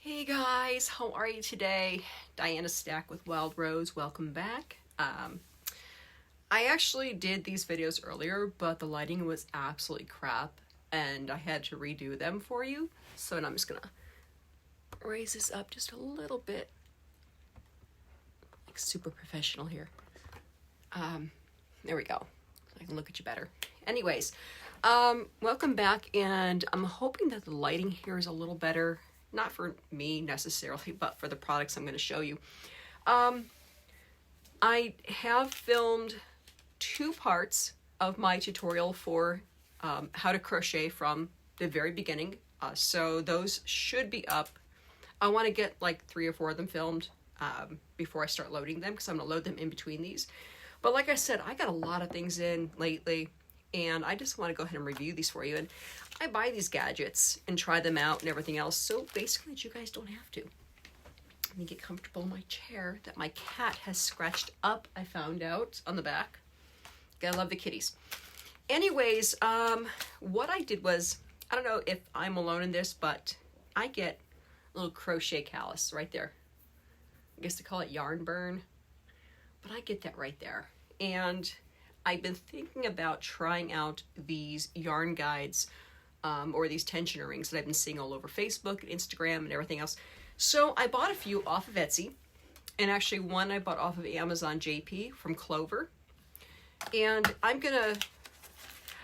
Hey guys, how are you today? Diana Stack with Wild Rose, welcome back. I actually did these videos earlier, but the lighting was absolutely crap and I had to redo them for you. So now I'm just gonna raise this up just a little bit. Like super professional here. There we go. I can look at you better. Anyways, welcome back, and I'm hoping that the lighting here is a little better. Not for me necessarily, but for the products I'm going to show you. I have filmed 2 parts of my tutorial for how to crochet from the very beginning. So those should be up. I want to get like 3 or 4 of them filmed before I start loading them, because I'm going to load them in between these. But like I said, I got a lot of things in lately, and I just want to go ahead and review these for you. And I buy these gadgets and try them out and everything else, so basically that you guys don't have to. Let me get comfortable in my chair that my cat has scratched up, I found out, on the back. Gotta love the kitties. Anyways, what I did was, I don't know if I'm alone in this, but I get a little crochet callus right there. I guess they call it yarn burn, but I get that right there. And I've been thinking about trying out these yarn guides or these tensioner rings that I've been seeing all over Facebook and Instagram and everything else. So I bought a few off of Etsy, and actually one I bought off of Amazon JP from Clover. And I'm gonna,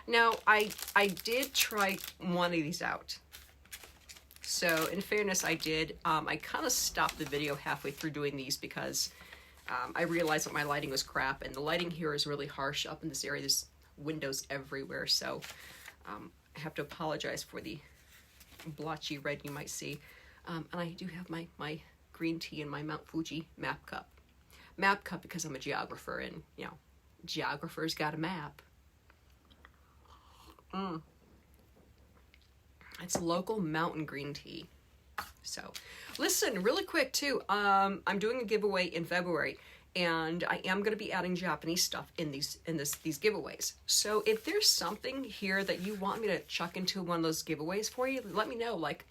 now I did try one of these out. So in fairness, I did. I kind of stopped the video halfway through doing these because I realized that my lighting was crap, and the lighting here is really harsh up in this area. There's windows everywhere, so I have to apologize for the blotchy red you might see. And I do have my green tea in my Mount Fuji map cup. Map cup because I'm a geographer, and you know, geographers got a map. It's local mountain green tea. So listen, really quick too, I'm doing a giveaway in February, and I am going to be adding Japanese stuff in these giveaways. So if there's something here that you want me to chuck into one of those giveaways for you, let me know. Like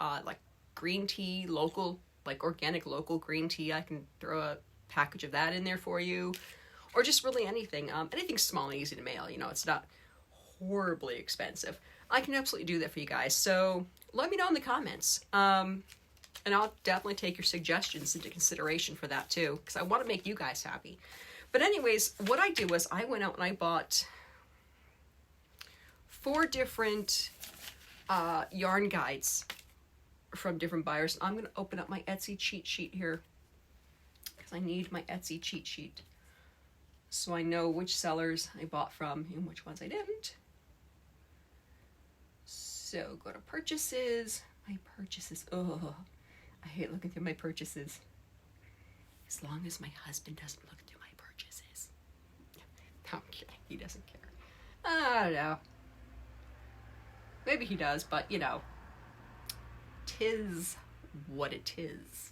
green tea, local, like organic local green tea. I can throw a package of that in there for you, or just really anything. Anything small and easy to mail. You know, it's not horribly expensive. I can absolutely do that for you guys. So let me know in the comments. And I'll definitely take your suggestions into consideration for that too, because I want to make you guys happy. But anyways, what I did was I went out and I bought 4 different yarn guides from different buyers. I'm going to open up my Etsy cheat sheet here, because I need my Etsy cheat sheet so I know which sellers I bought from and which ones I didn't. So go to purchases. My purchases. Oh, I hate looking through my purchases. As long as my husband doesn't look through my purchases. No, I'm kidding. He doesn't care. I don't know. Maybe he does, but you know, 'tis what it is.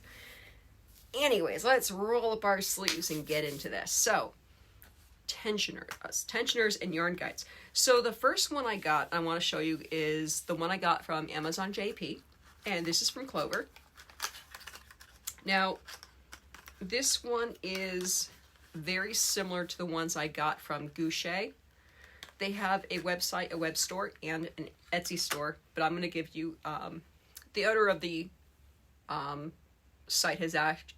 Anyways, let's roll up our sleeves and get into this. So, tensioners and yarn guides. So the first one I got, I want to show you, is the one I got from Amazon JP, and this is from Clover. Now, this one is very similar to the ones I got from Goucher. They have a website, a web store, and an Etsy store, but I'm going to give you, the owner of the site has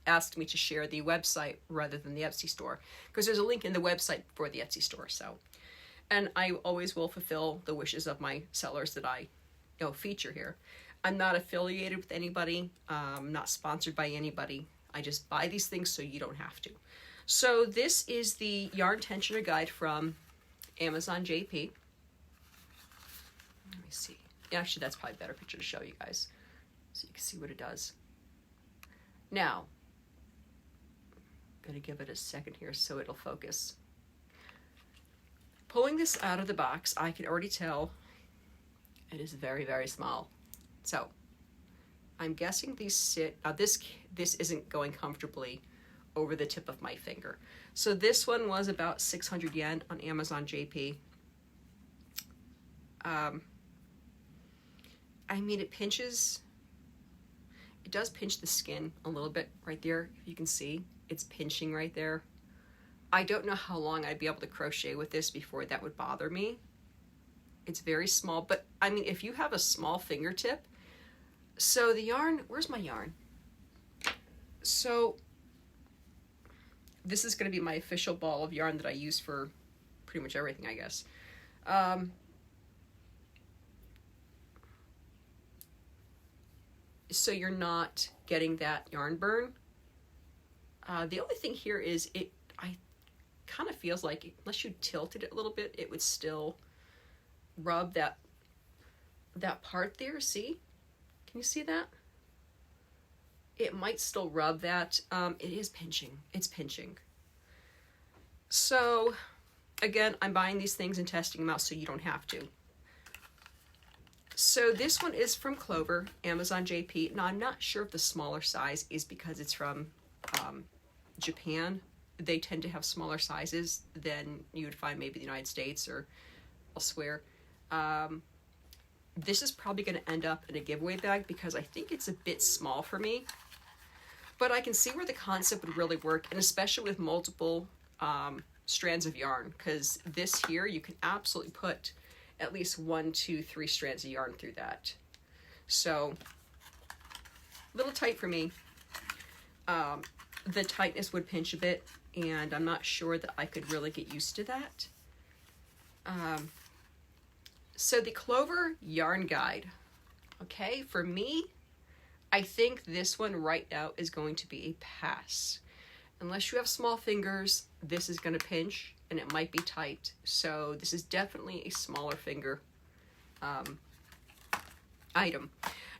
asked me to share the website rather than the Etsy store, because there's a link in the website for the Etsy store. So, and I always will fulfill the wishes of my sellers that I, you know, feature here. I'm not affiliated with anybody. I'm not sponsored by anybody. I just buy these things so you don't have to. So this is the yarn tensioner guide from Amazon JP. Let me see. Actually, that's probably a better picture to show you guys, so you can see what it does. Now, I'm going to give it a second here so it'll focus. Pulling this out of the box, I can already tell it is very, very small. So, I'm guessing these sit, this isn't going comfortably over the tip of my finger. So this one was about 600 yen on Amazon JP. I mean, it pinches. it does pinch the skin a little bit right there. If you can see, it's pinching right there. I don't know how long I'd be able to crochet with this before that would bother me. It's very small, but I mean, if you have a small fingertip, so the yarn, where's my yarn? So this is going to be my official ball of yarn that I use for pretty much everything, I guess. So you're not getting that yarn burn. The only thing here is I kind of feels like unless you tilted it a little bit, it would still rub that part there. See? Can you see that? It might still rub that. It is pinching. It's pinching. So again, I'm buying these things and testing them out so you don't have to. So this one is from Clover, Amazon JP. Now I'm not sure if the smaller size is because it's from Japan. They tend to have smaller sizes than you would find maybe in the United States or elsewhere. This is probably going to end up in a giveaway bag because I think it's a bit small for me. But I can see where the concept would really work, and especially with multiple strands of yarn, because this here, you can absolutely put at least 1, 2, 3 strands of yarn through that. So, a little tight for me. The tightness would pinch a bit, and I'm not sure that I could really get used to that. So the Clover Yarn Guide, okay, for me, I think this one right now is going to be a pass. Unless you have small fingers, this is going to pinch, and it might be tight. So this is definitely a smaller finger item.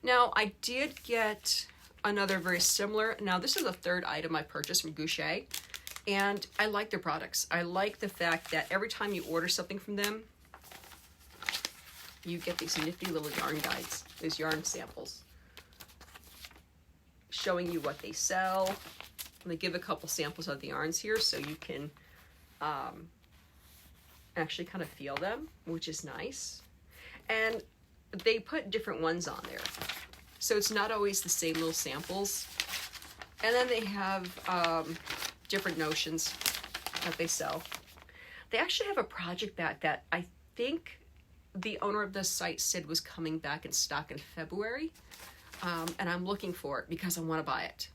Now, I did get another very similar. Now, this is the third item I purchased from Goucher, and I like their products. I like the fact that every time you order something from them, you get these nifty little yarn guides, these yarn samples, showing you what they sell. And they give a couple samples of the yarns here so you can actually kind of feel them, which is nice. And they put different ones on there, so it's not always the same little samples. And then they have different notions that they sell. They actually have a project bag that I think the owner of the site said was coming back in stock in February. And I'm looking for it because I want to buy it.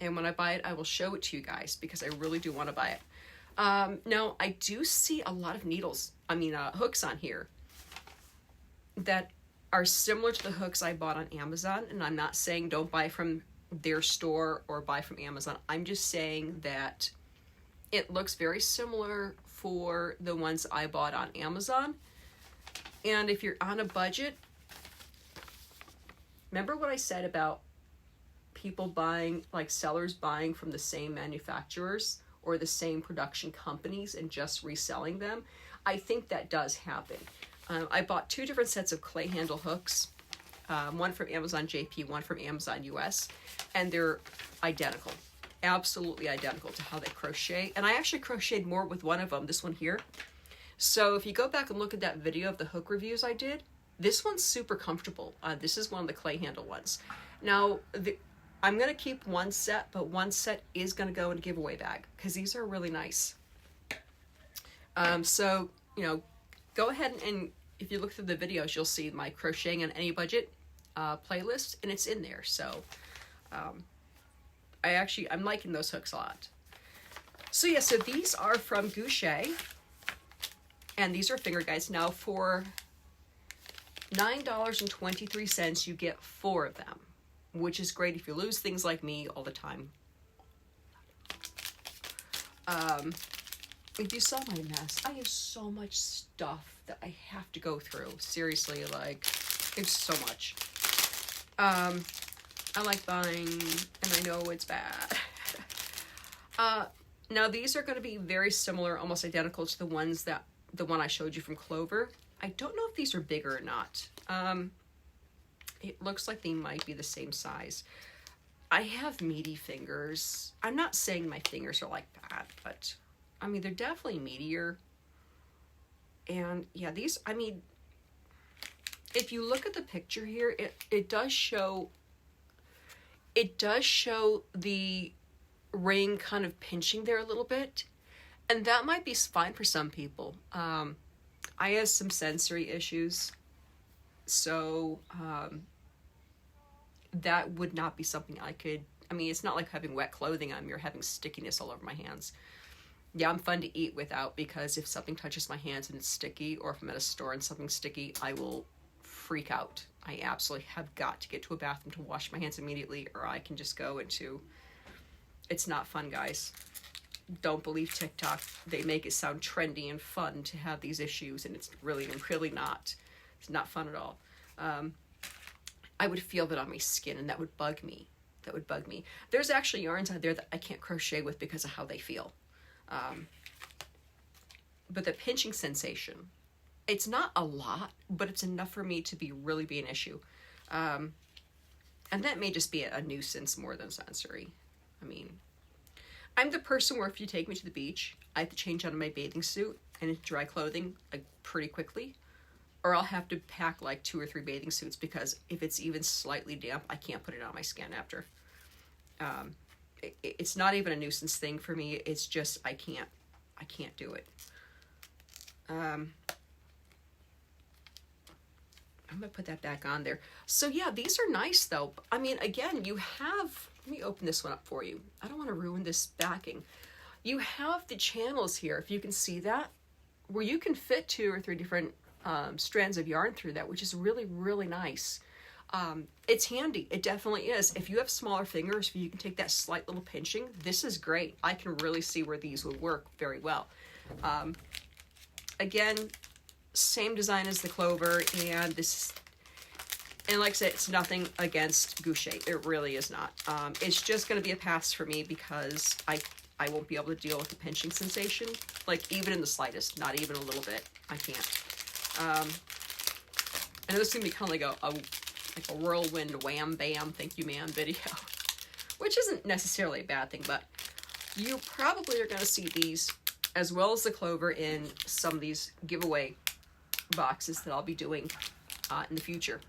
And when I buy it, I will show it to you guys because I really do want to buy it. Now, I do see a lot of hooks on here that are similar to the hooks I bought on Amazon. And I'm not saying don't buy from their store or buy from Amazon. I'm just saying that it looks very similar for the ones I bought on Amazon. And if you're on a budget, remember what I said about people buying, like sellers buying from the same manufacturers or the same production companies and just reselling them? I think that does happen. I bought 2 different sets of clay handle hooks, one from Amazon JP, one from Amazon US, and they're identical, absolutely identical to how they crochet. And I actually crocheted more with one of them, this one here. So if you go back and look at that video of the hook reviews I did, this one's super comfortable. This is one of the clay handle ones. Now, I'm going to keep one set, but one set is going to go in a giveaway bag because these are really nice. So, go ahead and if you look through the videos, you'll see my Crocheting on Any Budget playlist, and it's in there. So, I'm liking those hooks a lot. So yeah, so these are from Goucher, and these are finger guides. Now for $9.23, you get 4 of them, which is great if you lose things like me all the time. If you saw my mess, I have so much stuff that I have to go through. Seriously, like, it's so much. I like buying, and I know it's bad. Now these are going to be very similar, almost identical to the one I showed you from Clover. I don't know if these are bigger or not. It looks like they might be the same size. I have meaty fingers. I'm not saying my fingers are like that, but I mean, they're definitely meatier. And yeah, these, I mean, if you look at the picture here, it does show It does show the ring kind of pinching there a little bit, and that might be fine for some people. I have some sensory issues, so that would not be something I could. I mean, it's not like having wet clothing on me or having stickiness all over my hands. Yeah, I'm fun to eat without, because if something touches my hands and it's sticky, or if I'm at a store and something's sticky, I will freak out. I absolutely have got to get to a bathroom to wash my hands immediately, or I can just go into... It's not fun, guys. Don't believe TikTok. They make it sound trendy and fun to have these issues, and it's really not. It's not fun at all. I would feel that on my skin, and that would bug me. There's actually yarns out there that I can't crochet with because of how they feel. But the pinching sensation, it's not a lot, but it's enough for me to really be an issue. And that may just be a nuisance more than sensory. I mean, I'm the person where if you take me to the beach, I have to change out of my bathing suit and into dry clothing like pretty quickly, or I'll have to pack like 2 or 3 bathing suits, because if it's even slightly damp, I can't put it on my skin after. It's not even a nuisance thing for me. It's just I can't do it. I'm gonna put that back on there. So yeah, these are nice though. I mean, again, you have, let me open this one up for you. I don't want to ruin this backing. You have the channels here, if you can see that, where you can fit 2 or 3 different strands of yarn through that, which is really, really nice. It's handy. It definitely is. If you have smaller fingers, if you can take that slight little pinching, this is great. I can really see where these would work very well. Again, same design as the Clover, and this, and like I said, it's nothing against Gouache. It really is not. It's just going to be a pass for me, because I won't be able to deal with the pinching sensation, like even in the slightest, not even a little bit. I can't. I know this is going to be kind of like a whirlwind wham bam thank you ma'am video, which isn't necessarily a bad thing, but you probably are going to see these as well as the Clover in some of these giveaway boxes that I'll be doing in the future.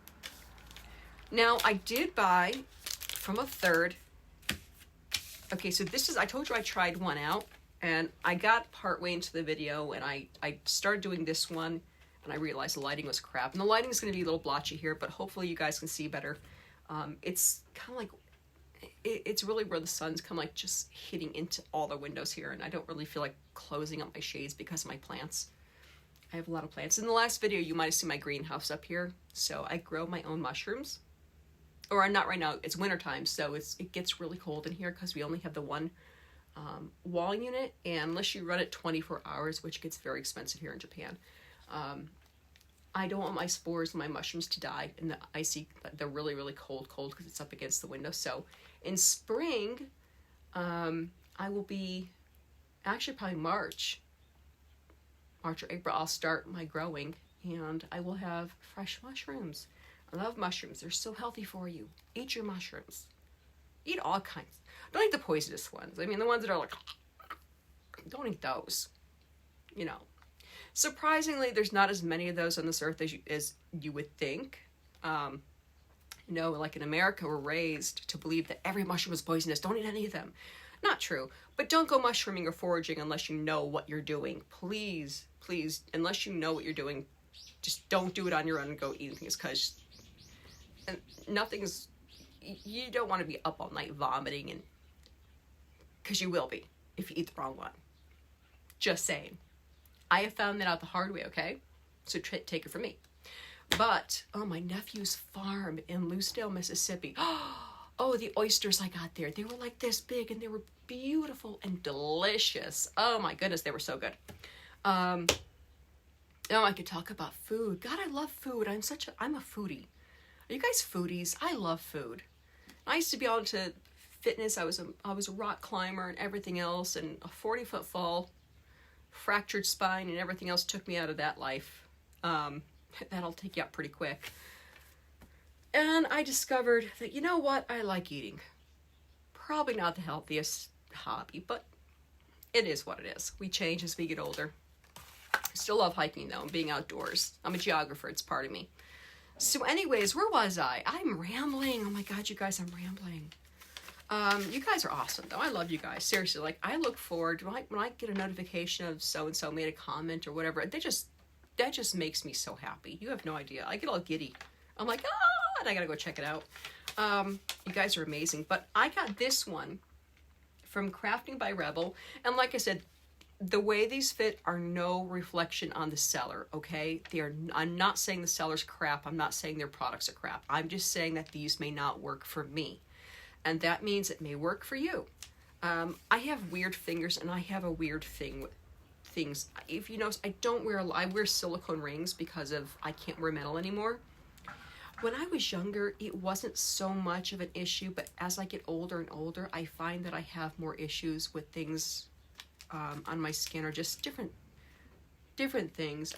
Now, I did buy from a third. Okay, so this is, I told you I tried one out, and I got partway into the video, and I started doing this one, and I realized the lighting was crap. And the lighting is going to be a little blotchy here, but hopefully you guys can see better. It's kind of like, it's really where the sun's kind of like just hitting into all the windows here, and I don't really feel like closing up my shades because of my plants. I have a lot of plants. In the last video, you might have seen my greenhouse up here. So I grow my own mushrooms. Or not right now, it's wintertime, so it gets really cold in here because we only have the one wall unit, and unless you run it 24 hours, which gets very expensive here in Japan, I don't want my spores and my mushrooms to die in the icy, the really, really cold because it's up against the window. So in spring, I will be, actually probably March or April, I'll start my growing, and I will have fresh mushrooms. I love mushrooms. They're so healthy for you. Eat your mushrooms. Eat all kinds. Don't eat the poisonous ones. I mean, the ones that are like, don't eat those. You know. Surprisingly, there's not as many of those on this earth as you would think. You know, like in America, we're raised to believe that every mushroom is poisonous. Don't eat any of them. Not true. But don't go mushrooming or foraging unless you know what you're doing. Please, please, unless you know what you're doing, just don't do it on your own and go eat things, because nothing's, you don't want to be up all night vomiting, and because you will be if you eat the wrong one. Just saying. I have found that out the hard way, okay? So take it from me. But, oh, my nephew's farm in Lucedale, Mississippi. Oh, the oysters I got there. They were like this big, and they were beautiful and delicious. Oh my goodness, they were so good. Oh, I could talk about food. God, I love food. I'm a foodie. Are you guys foodies? I love food. I used to be able to fitness. I was a rock climber and everything else, and a 40-foot fall, fractured spine, and everything else took me out of that life. That'll take you out pretty quick. And I discovered that, you know what? I like eating. Probably not the healthiest hobby, but it is what it is. We change as we get older. I still love hiking, though, and being outdoors. I'm a geographer. It's part of me. So anyways, where was I? I'm rambling. Oh my God, you guys, I'm rambling. You guys are awesome, though. I love you guys. Seriously, like, I look forward when I get a notification of so-and-so made a comment or whatever, that just makes me so happy. You have no idea. I get all giddy. I'm like, ah, and I gotta go check it out. You guys are amazing. But I got this one from Crafting by Rebel, and like I said, the way these fit are no reflection on the seller, okay? I'm not saying the seller's crap. I'm not saying their products are crap. I'm just saying that these may not work for me. And that means it may work for you. I have weird fingers, and I have a weird thing with things. If you notice, I wear silicone rings because I can't wear metal anymore. When I was younger, it wasn't so much of an issue, but as I get older and older, I find that I have more issues with things on my skin, or just different things,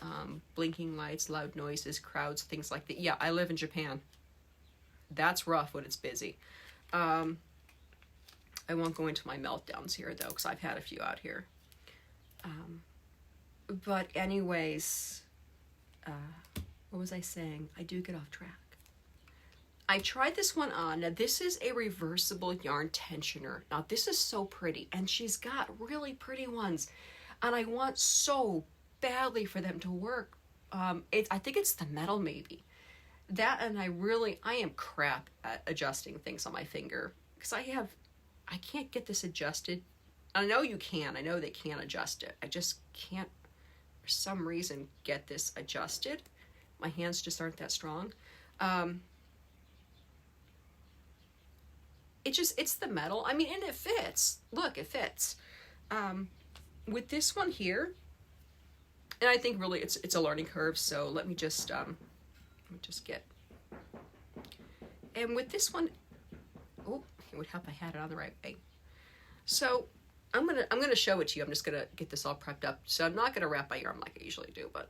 blinking lights, loud noises, crowds, things like that. Yeah, I live in Japan. That's rough when it's busy. I won't go into my meltdowns here, though, because I've had a few out here. But anyways, what was I saying? I do get off track. I tried this one on. Now, this is a reversible yarn tensioner. Now, this is so pretty, and she's got really pretty ones, and I want so badly for them to work. I think it's the metal, maybe. That, and I am crap at adjusting things on my finger, because I can't get this adjusted. I know you can. I know they can adjust it. I just can't, for some reason, get this adjusted. My hands just aren't that strong. It's the metal. I mean, and it fits. Look, it fits. With this one here, and I think really it's a learning curve, so let me just get. And with this one, oh, it would help I had it on the right way. So I'm gonna show it to you. I'm just gonna get this all prepped up. So I'm not gonna wrap my yarn like I usually do, but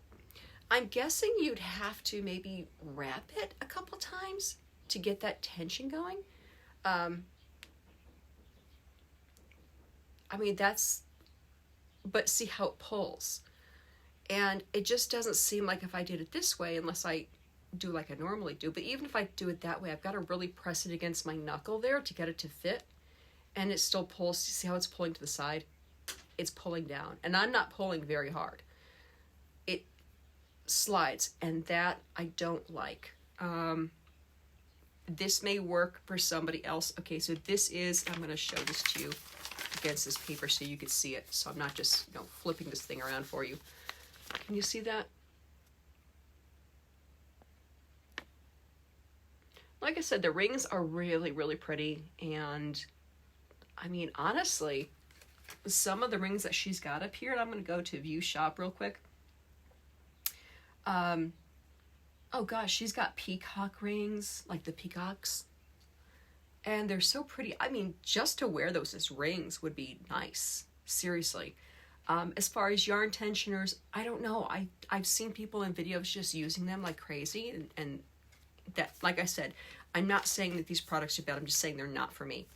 I'm guessing you'd have to maybe wrap it a couple times to get that tension going. I mean, but see how it pulls. And it just doesn't seem like if I did it this way, unless I do like I normally do, but even if I do it that way, I've got to really press it against my knuckle there to get it to fit. And it still pulls. See how it's pulling to the side? It's pulling down. And I'm not pulling very hard. It slides, and that I don't like. This may work for somebody else. Okay, so I'm going to show this to you against this paper so you can see it. So I'm not just, flipping this thing around for you. Can you see that? Like I said, the rings are really, really pretty. And I mean, honestly, some of the rings that she's got up here, and I'm going to go to view shop real quick. Oh gosh, she's got peacock rings, like the peacocks. And they're so pretty. I mean, just to wear those as rings would be nice. Seriously. As far as yarn tensioners, I don't know. I've seen people in videos just using them like crazy. And that, like I said, I'm not saying that these products are bad. I'm just saying they're not for me.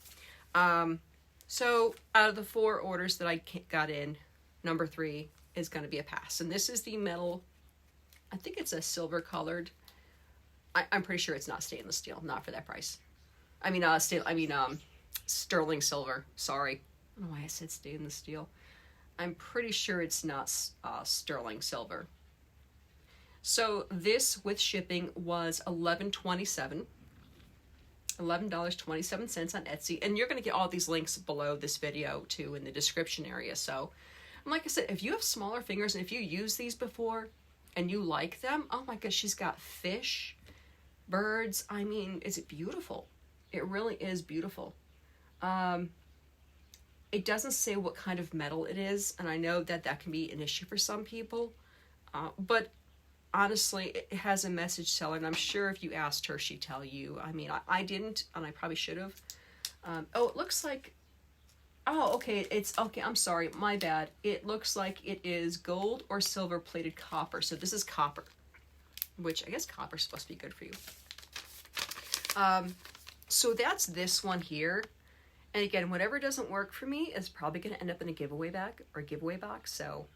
So out of the 4 orders that I got in, number 3 is going to be a pass. And this is the metal. I think it's a silver colored. I'm pretty sure it's not stainless steel. Not for that price. I mean, sterling silver. Sorry. I don't know why I said stainless steel. I'm pretty sure it's not sterling silver. So this with shipping was $11.27 on Etsy. And you're going to get all these links below this video too in the description area. So, and like I said, if you have smaller fingers and if you use these before and you like them, oh my gosh, she's got fish, birds. I mean, is it beautiful? It really is beautiful. It doesn't say what kind of metal it is, and I know that can be an issue for some people, but honestly, it has a message seller, and I'm sure if you asked her, she'd tell you. I mean, I didn't, and I probably should have. Oh, it looks like, oh, okay, okay, I'm sorry, my bad. It looks like it is gold or silver plated copper, so this is copper, which I guess copper is supposed to be good for you. So that's this one here. And again, whatever doesn't work for me is probably going to end up in a giveaway bag or giveaway box. So,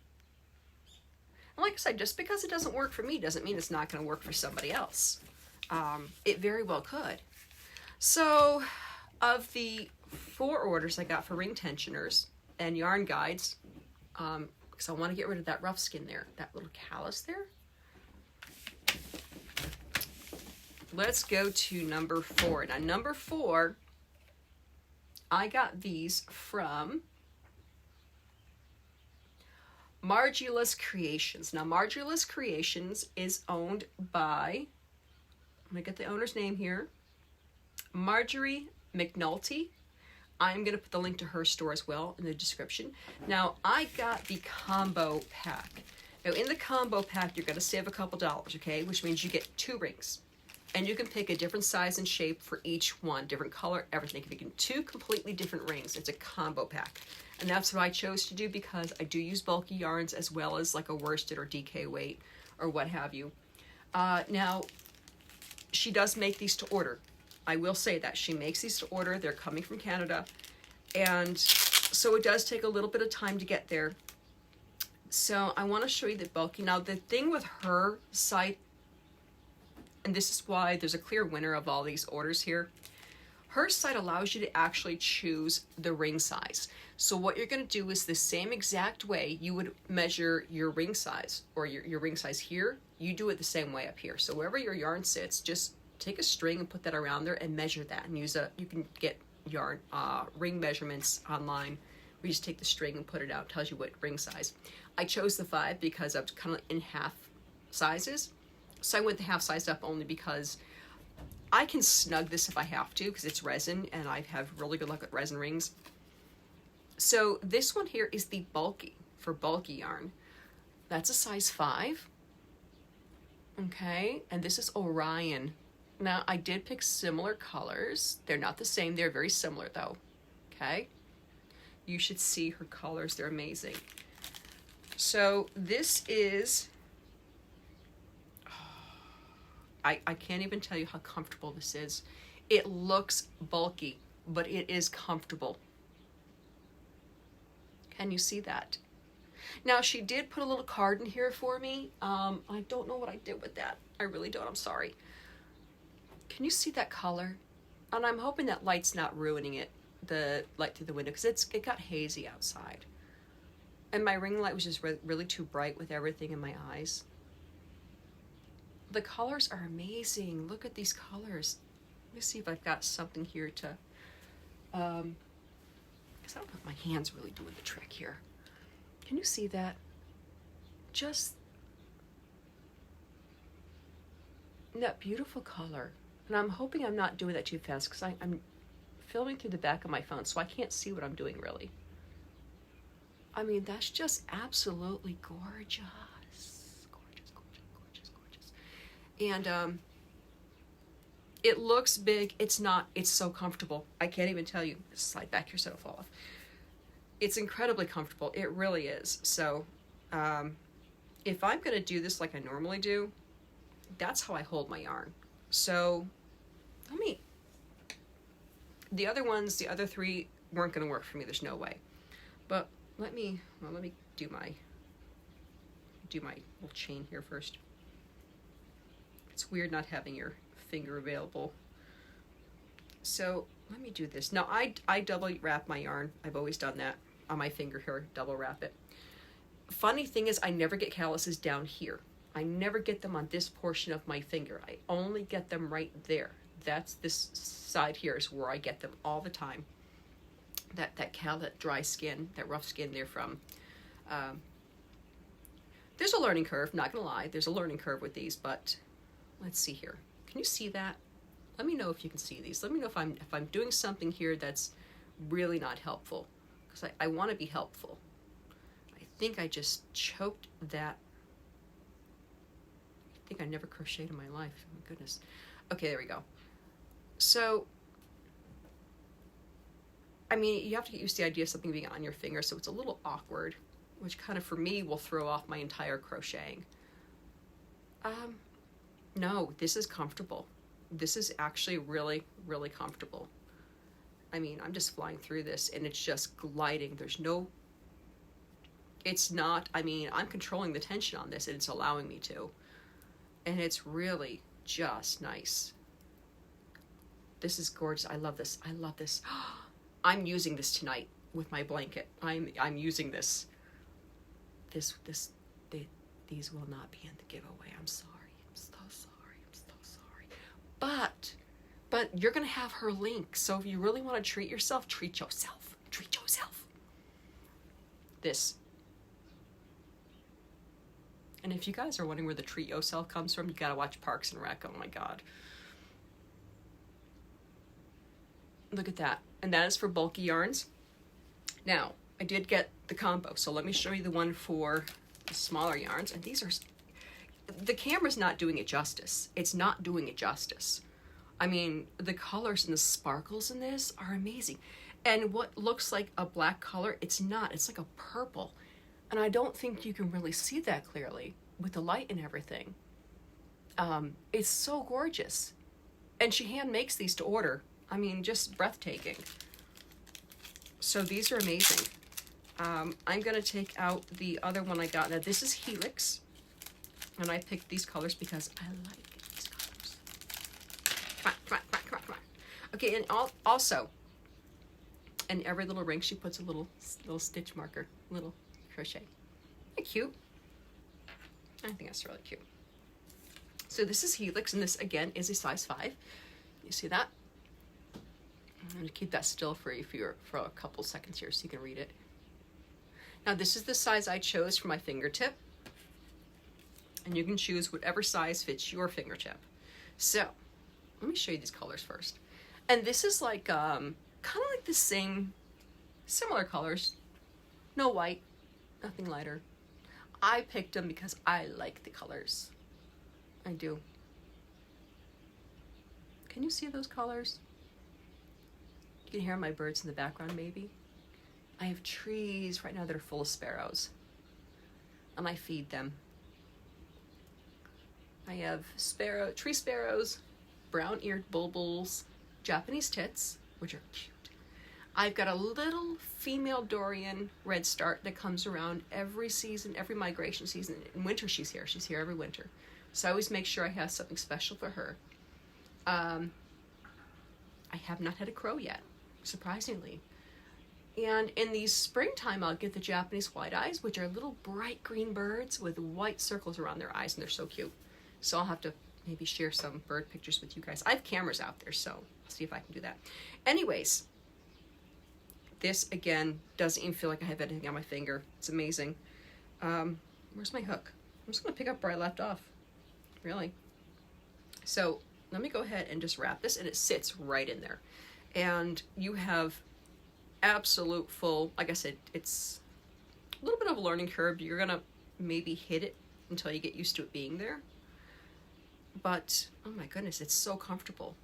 and like I said, just because it doesn't work for me doesn't mean it's not going to work for somebody else. It very well could. So, of the 4 orders I got for ring tensioners and yarn guides, because I want to get rid of that rough skin there, that little callus there. Let's go to number 4. Now, number 4, I got these from Margiela's Creations. Now, Margiela's Creations is owned by, I'm going to get the owner's name here, Marjorie McNulty. I'm going to put the link to her store as well in the description. Now, I got the combo pack. Now, in the combo pack, you're going to save a couple dollars, okay? Which means you get 2 rings. And you can pick a different size and shape for each one, different color, everything. You can get 2 completely different rings. It's a combo pack. And that's what I chose to do because I do use bulky yarns as well as like a worsted or DK weight or what have you. Now, she does make these to order. I will say that. She makes these to order. They're coming from Canada. And so it does take a little bit of time to get there. So I want to show you the bulky. Now, the thing with her site, and this is why there's a clear winner of all these orders here, her site allows you to actually choose the ring size. So what you're going to do is the same exact way you would measure your ring size, or your ring size here, you do it the same way up here. So wherever your yarn sits, just take a string and put that around there and measure that, and you can get yarn ring measurements online. We just take the string and put it out. It tells you what ring size. I chose the 5 because I was kind of in half sizes. So I went the half size up only because I can snug this if I have to, because it's resin and I have really good luck with resin rings. So this one here is the bulky, for bulky yarn. That's a size 5. Okay, and this is Orion. Now, I did pick similar colors. They're not the same. They're very similar, though. Okay? You should see her colors. They're amazing. So this is... I can't even tell you how comfortable this is. It looks bulky, but it is comfortable. Can you see that? Now, she did put a little card in here for me. I don't know what I did with that. I really don't. I'm sorry. Can you see that color? And I'm hoping that light's not ruining it, the light through the window, because it got hazy outside. And my ring light was just really too bright with everything in my eyes. The colors are amazing. Look at these colors. Let me see if I've got something here to, because I don't know if my hand's really doing the trick here. Can you see that? Just that beautiful color. And I'm hoping I'm not doing that too fast because I'm filming through the back of my phone, so I can't see what I'm doing really. I mean, that's just absolutely gorgeous. And it looks big. It's not. It's so comfortable. I can't even tell you. Just slide back here so it'll fall off. It's incredibly comfortable. It really is. So if I'm going to do this like I normally do, that's how I hold my yarn. So the other ones, the other 3 weren't going to work for me. There's no way. But let me do my little chain here first. It's weird not having your finger available. So let me do this. Now I double wrap my yarn. I've always done that on my finger here, double wrap it. Funny thing is I never get calluses down here. I never get them on this portion of my finger. I only get them right there. That's this side here is where I get them all the time. That dry skin, that rough skin there from. There's a learning curve, not gonna lie. There's a learning curve with these, but let's see here. Can you see that? Let me know if you can see these. Let me know if I'm doing something here that's really not helpful, because I want to be helpful. I think I just choked that. I think I never crocheted in my life. Oh my goodness. Okay, there we go. So, I mean, you have to get used to the idea of something being on your finger, so it's a little awkward, which kind of, for me, will throw off my entire crocheting. No, this is comfortable. This is actually really, really comfortable. I mean, I'm just flying through this, and it's just gliding. It's not, I mean, I'm controlling the tension on this, and it's allowing me to. And it's really just nice. This is gorgeous. I love this. I love this. I'm using this tonight with my blanket. I'm using this. These will not be in the giveaway. I'm sorry. I'm so sorry. I'm so sorry. But you're gonna have her link. So if you really want to treat yourself, treat yourself. Treat yourself. This. And if you guys are wondering where the treat yourself comes from, you gotta watch Parks and Rec. Oh my God. Look at that. And that is for bulky yarns. Now, I did get the combo, so let me show you the one for the smaller yarns. And these are, the camera's not doing it justice. It's not doing it justice. I mean, the colors and the sparkles in this are amazing. And what looks like a black color, it's not. It's like a purple. And I don't think you can really see that clearly with the light and everything. It's so gorgeous. And she hand makes these to order. I mean, just breathtaking. So these are amazing. I'm going to take out the other one I got. Now, this is Helix. And I picked these colors because I like these colors. Come on. Okay, and also, in every little ring, she puts a little stitch marker, little crochet. Isn't that cute? I think that's really cute. So this is Helix, and this, again, is a size 5. You see that? I'm going to keep that still for you for a couple seconds here so you can read it. Now this is the size I chose for my fingertip. And you can choose whatever size fits your fingertip. So, let me show you these colors first. And this is like, kind of like the same, similar colors. No white, nothing lighter. I picked them because I like the colors. I do. Can you see those colors? You can hear my birds in the background, maybe. I have trees right now that are full of sparrows, and I feed them. I have tree sparrows, brown-eared bulbuls, Japanese tits, which are cute. I've got a little female Dorian redstart that comes around every season, every migration season. In winter, she's here. She's here every winter. So I always make sure I have something special for her. I have not had a crow yet, surprisingly. And in the springtime, I'll get the Japanese white eyes, which are little bright green birds with white circles around their eyes, and they're so cute. So I'll have to maybe share some bird pictures with you guys. I have cameras out there, so I'll see if I can do that. Anyways, this, again, doesn't even feel like I have anything on my finger. It's amazing. Where's my hook? I'm just going to pick up where I left off, really. So let me go ahead and just wrap this, and it sits right in there. And you have absolute full, like I said, it's a little bit of a learning curve. You're going to maybe hit it until you get used to it being there. But, oh my goodness, it's so comfortable.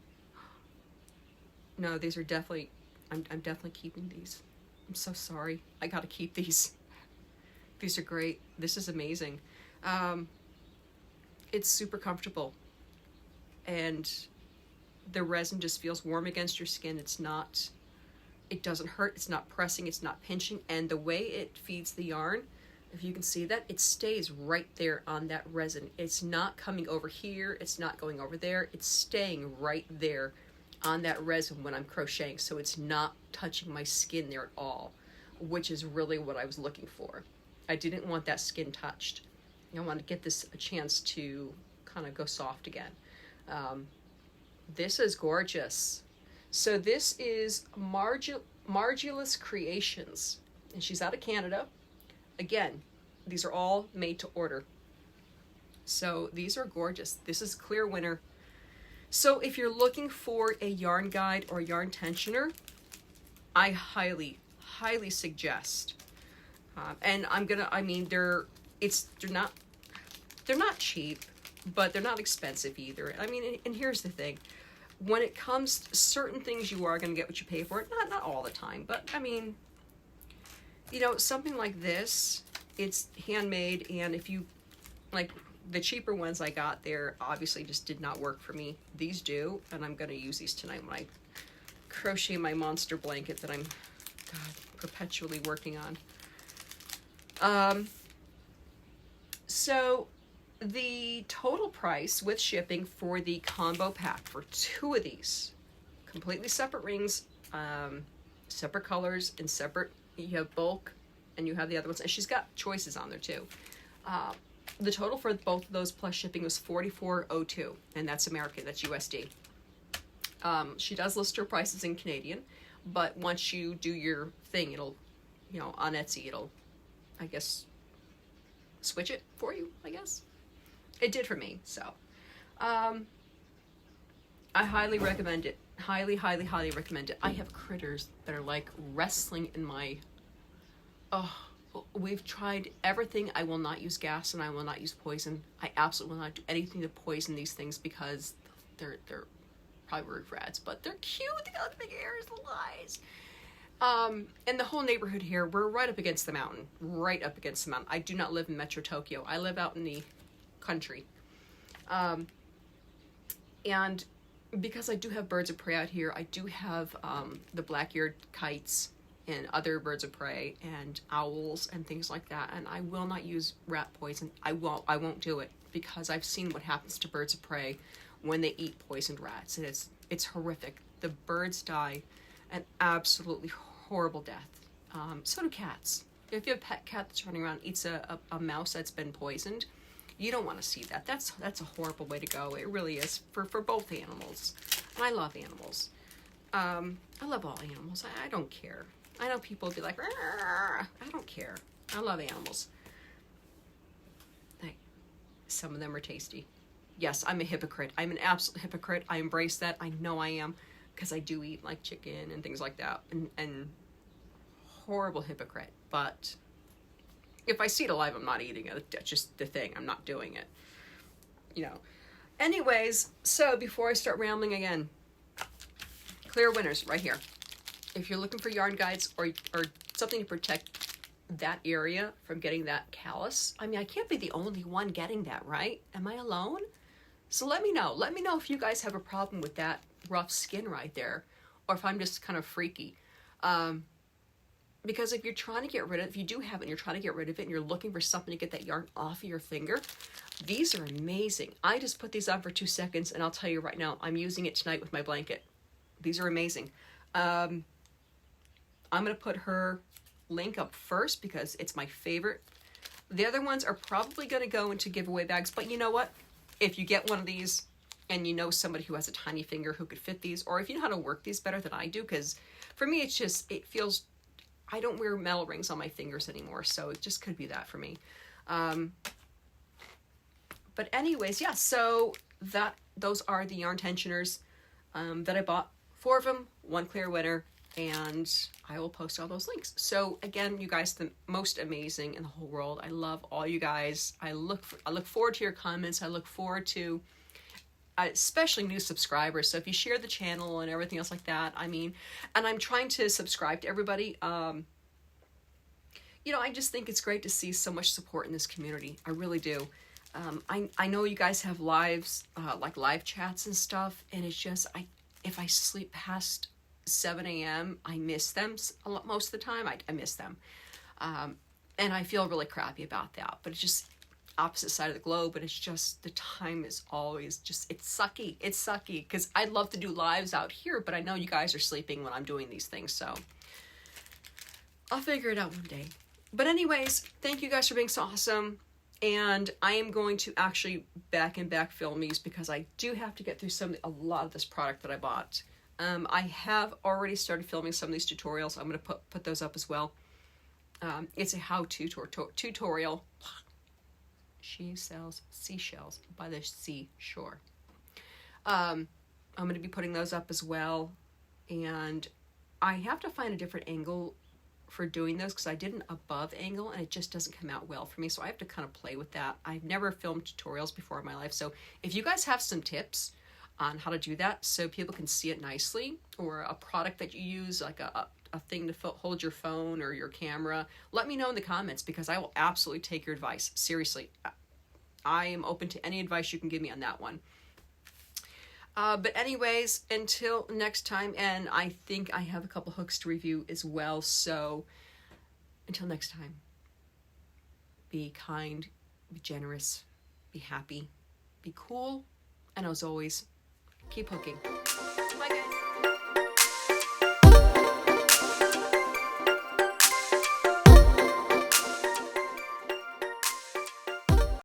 No, these are definitely, I'm definitely keeping these. I'm so sorry. I got to keep these. These are great. This is amazing. It's super comfortable. And the resin just feels warm against your skin. It doesn't hurt. It's not pressing. It's not pinching. And the way it feeds the yarn, if you can see that, it stays right there on that resin. It's not coming over here. It's not going over there. It's staying right there on that resin when I'm crocheting. So it's not touching my skin there at all, which is really what I was looking for. I didn't want that skin touched. I want to get this a chance to kind of go soft again. This is gorgeous. So this is Margulus Creations, and she's out of Canada. Again, these are all made to order. So these are gorgeous. This is Clear Winter. So if you're looking for a yarn guide or yarn tensioner, I highly, highly suggest. And they're not cheap, but they're not expensive either. I mean, and here's the thing. When it comes to certain things, you are going to get what you pay for. Not all the time, but I mean, you know, something like this, it's handmade, and if you, like, the cheaper ones I got there obviously just did not work for me. These do, and I'm going to use these tonight when I crochet my monster blanket that I'm, perpetually working on. So the total price with shipping for the combo pack for 2 of these, completely separate rings, separate colors and separate, you have bulk and you have the other ones, and she's got choices on there too. The total for both of those plus shipping was $44.02, and that's American, that's USD. She does list her prices in Canadian, but once you do your thing, it'll, you know, on Etsy, it'll, I guess, switch it for you, I guess. It did for me, so. I highly recommend it. Highly, highly, highly recommend it. I have critters that are like wrestling in my, oh, we've tried everything. I will not use gas and I will not use poison. I absolutely will not do anything to poison these things because they're probably rude rats, but they're cute. They got the big ears, little eyes. And the whole neighborhood here, we're right up against the mountain. Right up against the mountain. I do not live in Metro Tokyo. I live out in the country. And because I do have birds of prey out here, I do have the black-eared kites and other birds of prey and owls and things like that, and I will not use rat poison. I won't do it because I've seen what happens to birds of prey when they eat poisoned rats, and it's horrific. The birds die an absolutely horrible death. So do cats. If you have a pet cat that's running around and eats a mouse that's been poisoned, you don't want to see that. That's a horrible way to go. It really is for both animals. And I love animals. I love all animals. I don't care. I know people will be like, "Rrr." I don't care. I love animals. Some of them are tasty. Yes, I'm a hypocrite. I'm an absolute hypocrite. I embrace that. I know I am, because I do eat like chicken and things like that. And horrible hypocrite. But if I see it alive, I'm not eating it. That's just the thing. I'm not doing it. You know. Anyways, so before I start rambling again, clear winners right here. If you're looking for yarn guides or something to protect that area from getting that callus, I mean, I can't be the only one getting that, right? Am I alone? So let me know. Let me know if you guys have a problem with that rough skin right there, or if I'm just kind of freaky. Because if you're trying to get rid of it, if you do have it and you're trying to get rid of it and you're looking for something to get that yarn off of your finger, these are amazing. I just put these on for 2 seconds, and I'll tell you right now, I'm using it tonight with my blanket. These are amazing. I'm going to put her link up first because it's my favorite. The other ones are probably going to go into giveaway bags, but you know what? If you get one of these and you know somebody who has a tiny finger who could fit these, or if you know how to work these better than I do, because for me it's just, it feels, I don't wear metal rings on my fingers anymore, so it just could be that for me. But anyways, yeah, so those are the yarn tensioners that I bought. 4 of them, 1 clear winner, and I will post all those links. So again, you guys, the most amazing in the whole world. I love all you guys. I look forward to your comments. I look forward to especially new subscribers. So if you share the channel and everything else like that, I mean, and I'm trying to subscribe to everybody. You know, I just think it's great to see so much support in this community. I really do. I know you guys have lives, like live chats and stuff, and it's just, if I sleep past 7 a.m., I miss them a lot, most of the time. I miss them. And I feel really crappy about that, but it's just opposite side of the globe, but it's just, the time is always just, it's sucky. It's sucky, because I'd love to do lives out here, but I know you guys are sleeping when I'm doing these things, so I'll figure it out one day. But anyways, thank you guys for being so awesome. And I am going to actually back film these because I do have to get through a lot of this product that I bought. I have already started filming some of these tutorials. I'm going to put those up as well. It's a how-to tutorial. She sells seashells by the seashore. I'm going to be putting those up as well. And I have to find a different angle for doing those because I did an above angle and it just doesn't come out well for me, so I have to kind of play with that. I've never filmed tutorials before in my life, so if you guys have some tips on how to do that so people can see it nicely, or a product that you use, like a thing to hold your phone or your camera, let me know in the comments because I will absolutely take your advice. Seriously, I am open to any advice you can give me on that one. But anyways, until next time, and I think I have a couple hooks to review as well, so until next time, be kind, be generous, be happy, be cool, and as always, keep hooking. Bye guys.